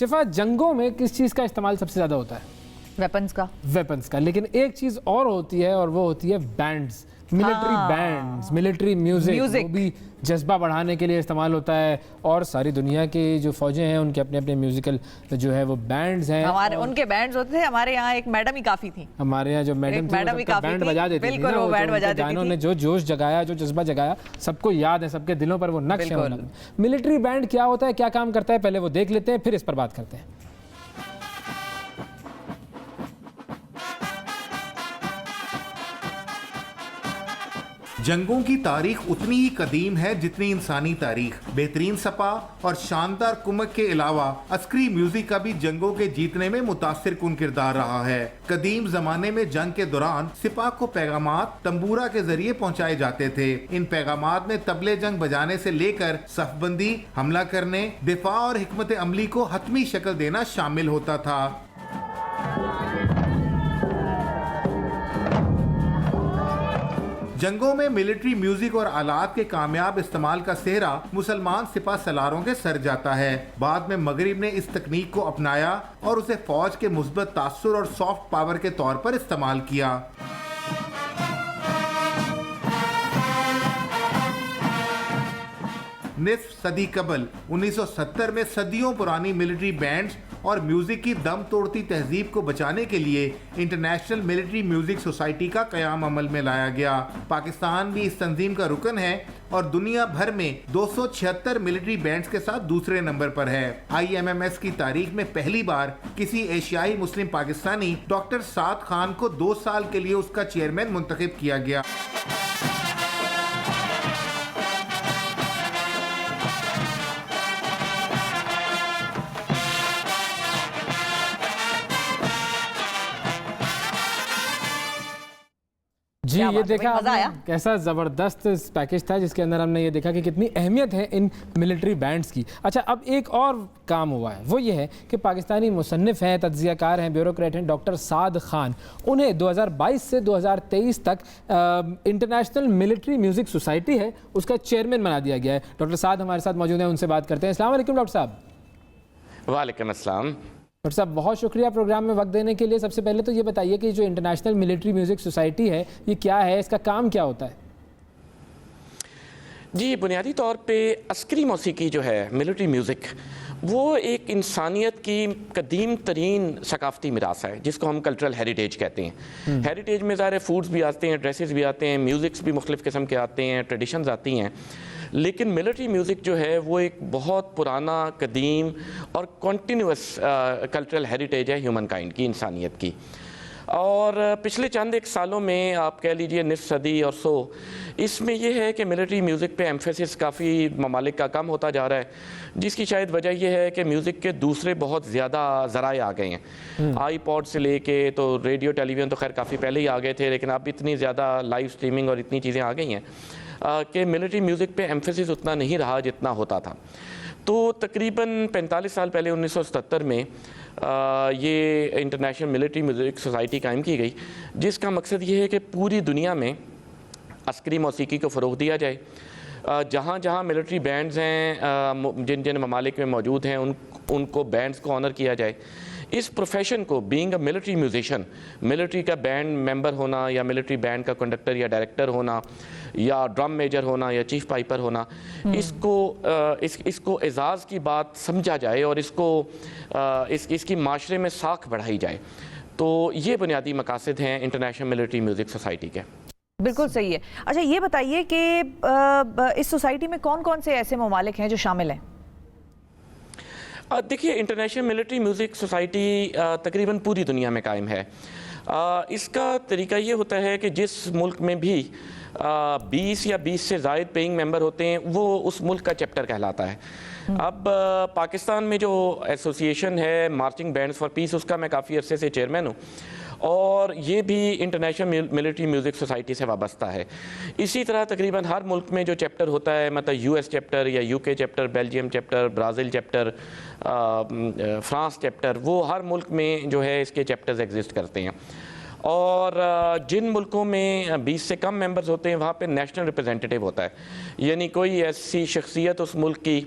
शिफा, जंगों में किस चीज़ का इस्तेमाल सबसे ज़्यादा होता है? वेपन्स का। लेकिन एक चीज़ और होती है और वो होती है bands, military bands, military music. वो भी जज्बा बढ़ाने के लिए इस्तेमाल होता है। और सारी दुनिया की जो फौजें हैं उनके अपने अपने म्यूजिकल जो है वो बैंड्स हैं। हमारे उनके बैंड्स होते थे। हमारे यहाँ एक मैडम ही काफी थी। हमारे यहाँ जो मैडम थी वो बैंड बजा देती थी। बिल्कुल, वो बैंड बजा देती थी। गानों ने जो जोश जगाया, जो जज्बा जगाया, सबको याद है, सबके दिलों पर वो नक्श है। मिलिट्री बैंड क्या होता है, क्या काम करता है, पहले वो देख लेते हैं, फिर इस पर बात करते हैं। जंगों की तारीख उतनी ही कदीम है जितनी इंसानी तारीख। बेहतरीन सपा और शानदार कुमक के अलावा अस्करी म्यूजिक का भी जंगों के जीतने में मुतासिर कुन किरदार रहा है। कदीम जमाने में जंग के दौरान सिपाह को पैगामात तंबूरा के जरिए पहुंचाए जाते थे। इन पैगामात में तबले जंग बजाने से लेकर सफबंदी, हमला करने, दिफा और हिकमत अमली को हतमी शक्ल देना शामिल होता था। जंगों में मिलिट्री म्यूजिक और आलात के कामयाब इस्तेमाल का सेहरा मुसलमान सिपा सलारों के सर जाता है। बाद में मगरिब ने इस तकनीक को अपनाया और उसे फौज के मुस्बत तासुर और सॉफ्ट पावर के तौर पर इस्तेमाल किया। निस्फ सदी कबल 1970 में सदियों पुरानी मिलिट्री बैंड्स और म्यूजिक की दम तोड़ती तहजीब को बचाने के लिए इंटरनेशनल मिलिट्री म्यूजिक सोसाइटी का कयाम अमल में लाया गया। पाकिस्तान भी इस तंजीम का रुकन है और दुनिया भर में 276 मिलिट्री बैंड्स के साथ दूसरे नंबर पर है। IMMS की तारीख में पहली बार किसी एशियाई मुस्लिम पाकिस्तानी डॉक्टर साद खान को 2 साल के लिए उसका चेयरमैन मुंतखब किया गया। जी, ये देखा कैसा ज़बरदस्त पैकेज था जिसके अंदर हमने ये देखा कि कितनी अहमियत है इन मिलिट्री बैंड्स की। अच्छा, अब एक और काम हुआ है, वो ये है कि पाकिस्तानी मुसन्निफ़ हैं, तज्ज़ियाकार हैं, ब्यूरोक्रेट हैं, डॉक्टर साद खान, उन्हें 2022 से 2023 तक इंटरनेशनल मिलिट्री म्यूज़िक सोसाइटी है उसका चेयरमैन बना दिया गया है। डॉक्टर साद हमारे साथ मौजूद हैं, उनसे बात करते हैं। अस्सलाम वालेकुम डॉक्टर साहब। वालेकुम अस्सलाम। डॉक्टर साहब, बहुत शुक्रिया प्रोग्राम में वक्त देने के लिए। सबसे पहले तो ये बताइए कि जो इंटरनेशनल मिलिट्री म्यूज़िक सोसाइटी है ये क्या है, इसका काम क्या होता है? जी, बुनियादी तौर पे अस्करी मौसीकी जो है, मिलिट्री म्यूज़िक, वो एक इंसानियत की कदीम तरीन सकाफ़ती मिरास है जिसको हम कल्चरल हेरिटेज कहते हैं। हेरिटेज में ज़ाहिर फूड्स भी आते हैं, ड्रेसेस भी आते हैं, म्यूज़िक्स भी मुख्तलिफ़ किस्म के आते हैं, ट्रेडिशंस आती हैं। लेकिन मिलिट्री म्यूज़िक जो है वो एक बहुत पुराना, कदीम और कॉन्टीन्यूअस कल्चरल हेरिटेज है ह्यूमन काइंड की, इंसानियत की। और पिछले चंद एक सालों में आप कह लीजिए निस्फ सदी और सो, इसमें यह है कि मिलिट्री म्यूज़िक पे एम्फेसिस काफ़ी ममालिक का कम होता जा रहा है, जिसकी शायद वजह यह है कि म्यूज़िक के दूसरे बहुत ज़्यादा ज़राए आ गए हैं। iPod से लेके तो रेडियो टेलीविज़न तो खैर काफ़ी पहले ही आ गए थे, लेकिन अब इतनी ज़्यादा लाइव स्ट्रीमिंग और इतनी चीज़ें आ गई हैं कि मिलिट्री म्यूज़िक पे एम्फेसिस उतना नहीं रहा जितना होता था। तो तकरीबन 45 साल पहले 1977 में ये इंटरनेशनल मिलिट्री म्यूज़िक सोसाइटी कायम की गई, जिसका मकसद ये है कि पूरी दुनिया में अस्करी मौसीकी को फ़रोग़ दिया जाए। जहाँ जहाँ मिलिट्री बैंड्स हैं, जिन जिन ममालिक में मौजूद हैं, उनको बैंड्स को ऑनर किया जाए। इस प्रोफेशन को, being a military musician, military का बैंड मेंबर होना या मिलिट्री बैंड का कंडक्टर या डायरेक्टर होना या ड्रम मेजर होना या चीफ पाइपर होना, इसको एजाज़ की बात समझा जाए और इसकी माशरे में साख बढ़ाई जाए। तो ये बुनियादी मकासद हैं इंटरनेशनल मिलिट्री म्यूज़िक सोसाइटी के। बिल्कुल सही है। अच्छा, ये बताइए कि इस सोसाइटी में कौन कौन से ऐसे ममालिक हैं जो शामिल हैं? देखिए, इंटरनेशनल मिलिट्री म्यूज़िक सोसाइटी तकरीबन पूरी दुनिया में कायम है। इसका तरीका ये होता है कि जिस मुल्क में भी 20 या 20 से ज़ायद पेइंग मेंबर होते हैं, वो उस मुल्क का चैप्टर कहलाता है। अब पाकिस्तान में जो एसोसिएशन है मार्चिंग बैंड्स फॉर पीस, उसका मैं काफ़ी अरसे से चेयरमैन हूँ और ये भी इंटरनेशनल मिलिट्री म्यूज़िक सोसाइटी से वाबस्ता है। इसी तरह तकरीबन हर मुल्क में जो चैप्टर होता है, मतलब US चैप्टर या UK chapter, Belgium chapter, Brazil chapter, France chapter, वो हर मुल्क में जो है इसके चैप्टर्स एग्जिस्ट करते हैं। और जिन मुल्कों में 20 से कम मेंबर्स होते हैं वहाँ पे नेशनल रिप्रेजेंटेटिव होता है, यानी कोई ऐसी शख्सियत उस मुल्क की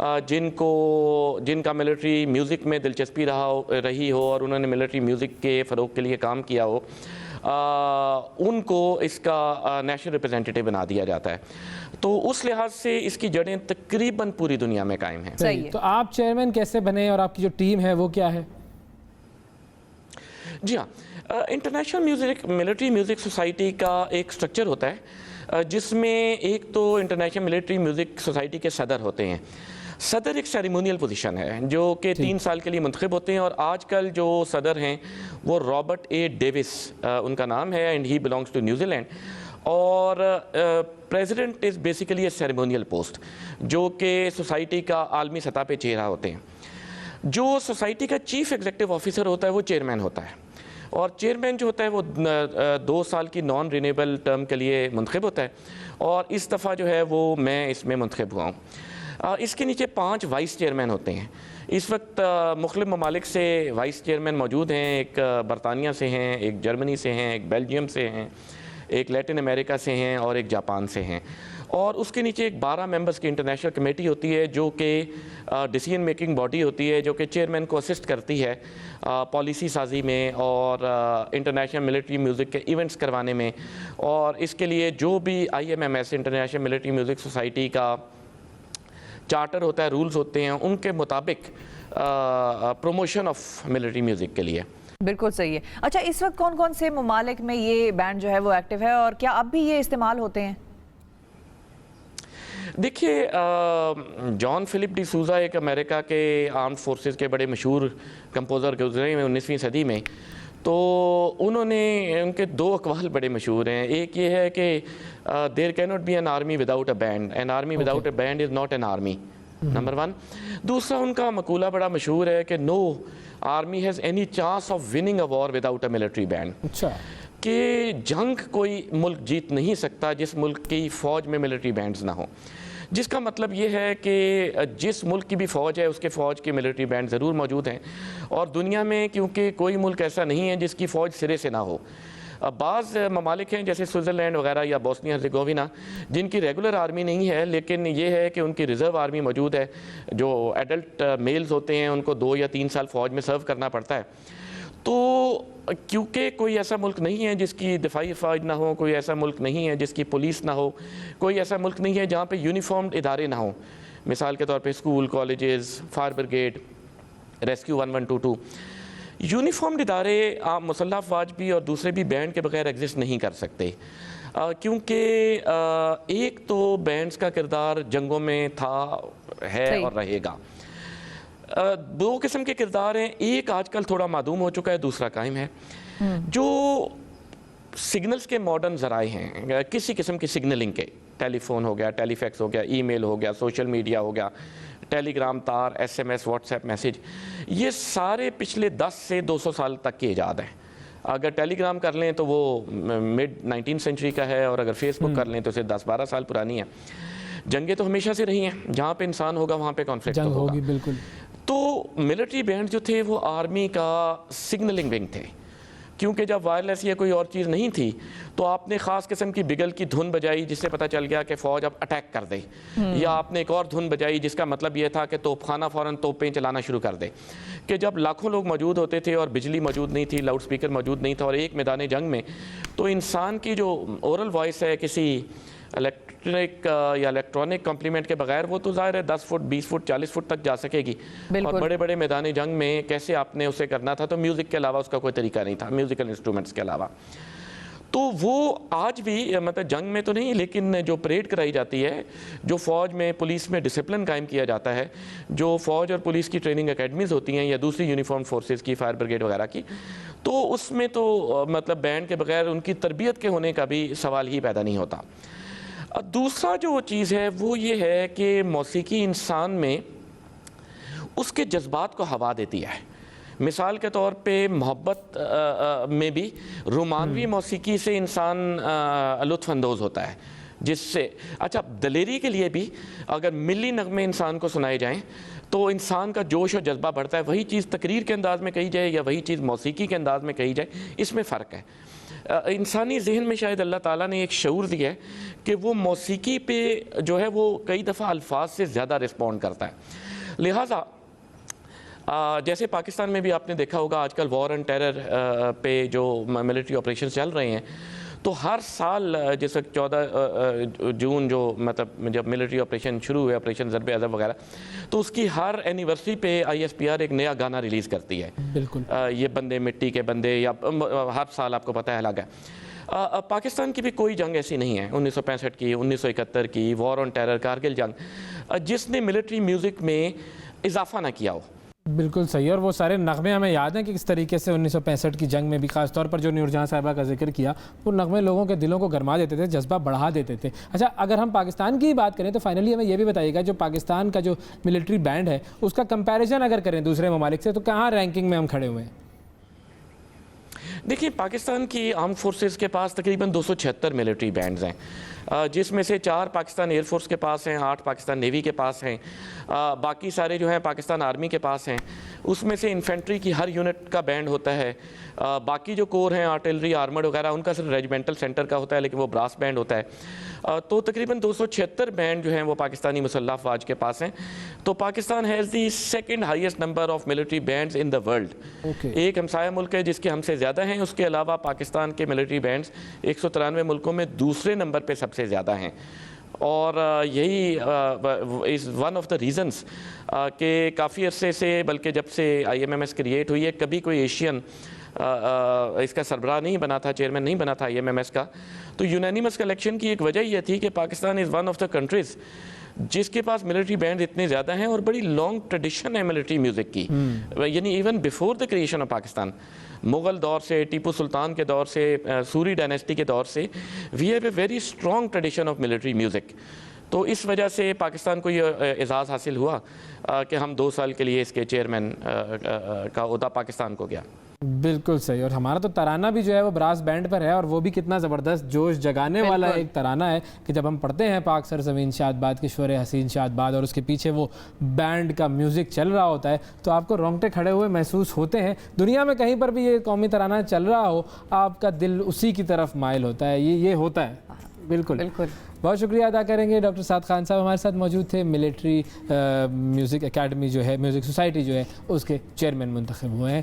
जिनका मिलिट्री म्यूज़िक में दिलचस्पी रही हो और उन्होंने मिलिट्री म्यूज़िक के फ़रोग के लिए काम किया हो, उनको इसका नेशनल रिप्रेजेंटेटिव बना दिया जाता है। तो उस लिहाज से इसकी जड़ें तकरीबन पूरी दुनिया में कायम हैं। सही है। तो आप चेयरमैन कैसे बने और आपकी जो टीम है वो क्या है? जी हाँ, इंटरनेशनल मिलिट्री म्यूज़िक सोसाइटी का एक स्ट्रक्चर होता है जिसमें एक तो इंटरनेशनल मिलिट्री म्यूज़िक सोसाइटी के सदर होते हैं। सदर एक सेरेमोनियल पोजीशन है जो कि 3 साल के लिए मुंतखब होते हैं, और आजकल जो सदर हैं वो रॉबर्ट ए डेविस उनका नाम है, and he belongs to New Zealand. और president is basically a ceremonial post जो कि सोसाइटी का आलमी सतह पे चेहरा होते हैं। जो सोसाइटी का चीफ एग्जीक्यूटिव ऑफिसर होता है वो चेयरमैन होता है, और चेयरमैन जो होता है वो 2 साल की नॉन रिन्यूएबल टर्म के लिए मुंतखब होता है, और इस दफ़ा जो है वो मैं इसमें मुंतखब हुआ हूँ। इसके नीचे 5 वाइस चेयरमैन होते हैं। इस वक्त मुख्तलिफ ममालिक से वाइस चेयरमैन मौजूद हैं। एक बरतानिया से हैं, एक जर्मनी से हैं, एक बेल्जियम से हैं, एक लैटिन अमेरिका से हैं और एक जापान से हैं। और उसके नीचे एक 12 मेंबर्स की इंटरनेशनल कमेटी होती है जो कि डिसीजन मेकिंग बॉडी होती है, जो कि चेयरमैन को असिस्ट करती है पॉलिसी साजी में और इंटरनेशनल मिलिट्री म्यूज़िक के इवेंट्स करवाने में। और इसके लिए जो भी IMMS international military music society का चार्टर होता है, रूल्स होते हैं, उनके मुताबिक प्रमोशन ऑफ मिलिट्री म्यूज़िक के लिए। बिल्कुल सही है। अच्छा, इस वक्त कौन कौन से ममालिक में ये बैंड जो है वो एक्टिव है, और क्या अब भी ये इस्तेमाल होते हैं? देखिए, जॉन फिलिप डी सूज़ा एक अमेरिका के आर्म्ड फोर्सेस के बड़े मशहूर कंपोज़र गुजरे हैं 19वीं सदी में। तो उनके 2 अक़वाल बड़े मशहूर हैं। एक ये है कि there can not be an army without a band, an army without a band is not an army, number 1। दूसरा उनका मकूला बड़ा मशहूर है कि no army has any chance of winning a war without a military band. अच्छा, कि जंग कोई मुल्क जीत नहीं सकता जिस मुल्क की फ़ौज में मिलिट्री बैंड्स ना हो। जिसका मतलब ये है कि जिस मुल्क की भी फ़ौज है उसके फ़ौज के मिलिट्री बैंड ज़रूर मौजूद हैं। और दुनिया में क्योंकि कोई मुल्क ऐसा नहीं है जिसकी फ़ौज सिरे से ना हो। बाज़ ममालिक हैं जैसे स्विट्ज़रलैंड वगैरह या बोस्निया हर्ज़ेगोविना जिनकी रेगुलर आर्मी नहीं है, लेकिन ये है कि उनकी रिज़र्व आर्मी मौजूद है। जो एडल्ट मेल्स होते हैं उनको 2 या 3 साल फ़ौज में सर्व करना पड़ता है। तो क्योंकि कोई ऐसा मुल्क नहीं है जिसकी दिफाई फ़ौज ना हो, कोई ऐसा मुल्क नहीं है जिसकी पुलिस ना हो, कोई ऐसा मुल्क नहीं है जहाँ पे यूनिफॉर्म्ड इदारे ना हो। मिसाल के तौर पे school, colleges, fire brigade, rescue 1122, uniformed इदारे आप मुसल्लह अफवाज भी और दूसरे भी बैंड के बगैर एग्जिस्ट नहीं कर सकते। क्योंकि एक तो बैंड्स का किरदार जंगों में था, है और रहेगा। 2 किस्म के किरदार हैं, एक आजकल थोड़ा मादूम हो चुका है, दूसरा कायम है। जो सिग्नल्स के मॉडर्न ज़राए हैं, किसी किस्म की सिग्नलिंग के, टेलीफोन हो गया, टेलीफैक्स हो गया, ईमेल हो गया, सोशल मीडिया हो गया, टेलीग्राम तार, SMS, व्हाट्सएप मैसेज, ये सारे पिछले 10 से 200 साल तक की ईजाद है। अगर टेलीग्राम कर लें तो वो मिड 19th सेंचुरी का है, और अगर फेसबुक कर लें तो उसे 10-12 साल पुरानी है। जंगें तो हमेशा से रही हैं, जहाँ पे इंसान होगा वहाँ पे कॉन्फ्लिक्ट तो होगा। बिल्कुल। तो मिलिट्री बैंड जो थे वो आर्मी का सिग्नलिंग विंग थे, क्योंकि जब वायरलेस या कोई और चीज़ नहीं थी तो आपने ख़ास किस्म की बिगल की धुन बजाई जिससे पता चल गया कि फ़ौज अब अटैक कर दे, या आपने एक और धुन बजाई जिसका मतलब ये था कि तोपखाना फ़ौरन तोपें चलाना शुरू कर दे। कि जब लाखों लोग मौजूद होते थे और बिजली मौजूद नहीं थी, लाउड स्पीकर मौजूद नहीं था, और एक मैदान जंग में, तो इंसान की जो ओरल वॉइस है किसी इलेक्ट्रिक या इलेक्ट्रॉनिक कॉम्प्लीमेंट के बगैर वो तो ज़ाहिर है 10 फुट, 20 फुट, 40 फुट तक जा सकेगी। और बड़े बड़े मैदान जंग में कैसे आपने उसे करना था, तो म्यूज़िक के अलावा उसका कोई तरीका नहीं था, म्यूज़िकल इंस्ट्रूमेंट्स के अलावा। तो वो आज भी, मतलब जंग में तो नहीं, लेकिन जो परेड कराई जाती है, जो फ़ौज में, पुलिस में डिसिप्लिन कायम किया जाता है, जो फ़ौज और पुलिस की ट्रेनिंग अकेडमीज़ होती हैं या दूसरी यूनिफॉर्म फोर्सेस की, फायर ब्रिगेड वगैरह की, तो उसमें तो मतलब बैंड के बगैर उनकी तरबियत के होने का भी सवाल ही पैदा नहीं होता। दूसरा जो चीज़ है वो ये है कि मौसीकी इंसान में उसके जज्बात को हवा देती है। मिसाल के तौर पे मोहब्बत में भी रोमानवी मौसीकी से इंसान लुत्फ़अंदोज़ होता है, जिससे अच्छा दलेरी के लिए भी अगर मिली नगमे इंसान को सुनाए जाएं तो इंसान का जोश और जज्बा बढ़ता है। वही चीज़ तकरीर के अंदाज़ में कही जाए या वही चीज़ मौसीकी के अंदाज़ में कही जाए, इसमें फ़र्क है। इंसानी जहन में शायद अल्लाह ताला ने एक शऊर दिया है कि वो मौसीकी पे जो है वो कई दफ़ा अल्फाज से ज़्यादा रिस्पॉन्ड करता है। लिहाजा जैसे पाकिस्तान में भी आपने देखा होगा आजकल वॉर एंड टेरर पे जो मिलिट्री ऑपरेशन चल रहे हैं, तो हर साल जैसे 14 जून जो मतलब जब मिलिट्री ऑपरेशन शुरू हुए, ऑपरेशन ज़रबे अज़ब वगैरह, तो उसकी हर एनिवर्सरी पे ISPR एक नया गाना रिलीज़ करती है। बिल्कुल ये बंदे मिट्टी के बंदे, या हर साल आपको पता है अलग है। पाकिस्तान की भी कोई जंग ऐसी नहीं है 1965 की, 1971 की, वॉर ऑन टेरर, कारगिल जंग, जिसने मिलिट्री म्यूज़िक में इजाफा ना किया हो। बिल्कुल सही। और वो सारे नगमे हमें याद हैं कि किस तरीके से 1965 की जंग में भी खासतौर पर जो नूरजहां साहिबा का जिक्र किया, वो नगमे लोगों के दिलों को गरमा देते थे, जज्बा बढ़ा देते थे। अच्छा, अगर हम पाकिस्तान की बात करें तो फाइनली हमें ये भी बताइएगा जो पाकिस्तान का जो मिलिट्री बैंड है उसका कंपैरिजन अगर करें दूसरे ममालिक से तो कहाँ रैंकिंग में हम खड़े हुए हैं? देखिए, पाकिस्तान की आर्म फोर्सेस के पास तकरीबन 276 मिलिट्री बैंड्स हैं, जिसमें से 4 पाकिस्तान एयरफोर्स के पास हैं, 8 पाकिस्तान नेवी के पास हैं, बाकी सारे जो हैं पाकिस्तान आर्मी के पास हैं। उसमें से इन्फेंट्री की हर यूनिट का बैंड होता है, बाकी जो कोर हैं आर्टिलरी आर्मर्ड वगैरह उनका सिर्फ रेजिमेंटल सेंटर का होता है, लेकिन वो ब्रास बैंड होता है। तो तकरीबन 276 बैंड जो हैं वो पाकिस्तानी मुसल्लह अफवाज के पास हैं। तो Pakistan has the second highest number of military bands in the world. एक हमसाया मुल्क है जिसके हमसे ज़्यादा हैं, उसके अलावा पाकिस्तान के मिलिट्री बैंड्स 193 मुल्कों में दूसरे नंबर पे सबसे ज़्यादा हैं। और यही is one of the reasons कि काफ़ी अरसे से, बल्कि जब से IMMS क्रिएट हुई है, कभी कोई एशियन इसका सरबराह नहीं बना था, चेयरमैन नहीं बना था IMMS का। तो यूनानिमस कलेक्शन की एक वजह यह थी कि Pakistan is one of the countries जिसके पास मिलिट्री बैंड इतने ज़्यादा हैं और बड़ी लॉन्ग ट्रेडिशन है मिलिट्री म्यूज़िक की। यानी even before the creation of Pakistan, Mughal दौर से, टीपू सुल्तान के दौर से, सूरी डायनेस्टी के दौर से, we have a very strong tradition of military music. तो इस वजह से पाकिस्तान को ये एजाज़ हासिल हुआ कि हम 2 साल के लिए इसके चेयरमैन का ओहदा पाकिस्तान को गया। बिल्कुल सही। और हमारा तो तराना भी जो है वो ब्रास बैंड पर है, और वो भी कितना ज़बरदस्त जोश जगाने वाला एक तराना है कि जब हम पढ़ते हैं पाक सरज़मीन शादबाद के शोर हसीन शादबाद और उसके पीछे वो बैंड का म्यूज़िक चल रहा होता है, तो आपको रोंगटे खड़े हुए महसूस होते हैं। दुनिया में कहीं पर भी ये कौमी तराना चल रहा हो, आपका दिल उसी की तरफ माइल होता है। ये होता है। बिल्कुल बिल्कुल। बहुत शुक्रिया अदा करेंगे डॉक्टर साद खान साहब हमारे साथ मौजूद थे, मिलिट्री म्यूज़िक एकेडमी जो है, म्यूज़िक सोसाइटी जो है उसके चेयरमैन मुंतखब हुए हैं।